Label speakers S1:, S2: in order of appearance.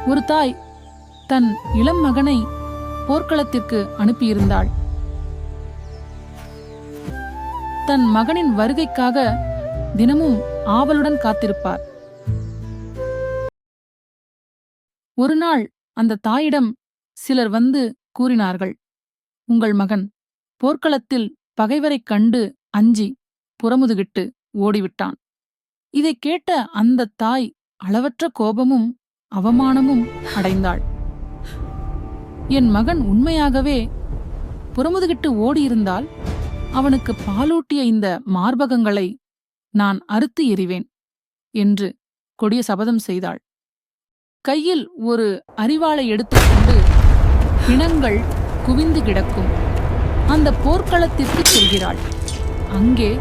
S1: ஒரு தாய் தன் இளம் மகனை போர்க்களத்திற்கு அனுப்பியிருந்தாள். தன் மகனின் வருகைக்காக தினமும் ஆவலுடன் காத்திருப்பார். ஒரு நாள் அந்த தாயிடம் சிலர் வந்து கூறினார்கள், உங்கள் மகன் போர்க்களத்தில் பகைவரைக் கண்டு அஞ்சி புறமுதுகிட்டு ஓடிவிட்டான். இதைக் கேட்ட அந்த தாய் அளவற்ற கோபமும் அவமானமும் அடைந்தாள். என் மகன் உண்மையாகவே புறமுதுகிட்டு ஓடியிருந்தால் அவனுக்கு பாலூட்டிய இந்த மார்பகங்களை நான் அறுத்து எறிவேன் என்று கொடிய சபதம் செய்தாள். கையில் ஒரு அரிவாளை எடுத்துக்கொண்டு பிணங்கள் குவிந்து கிடக்கும் அந்த போர்க்களத்திற்கு செல்கிறாள். அங்கே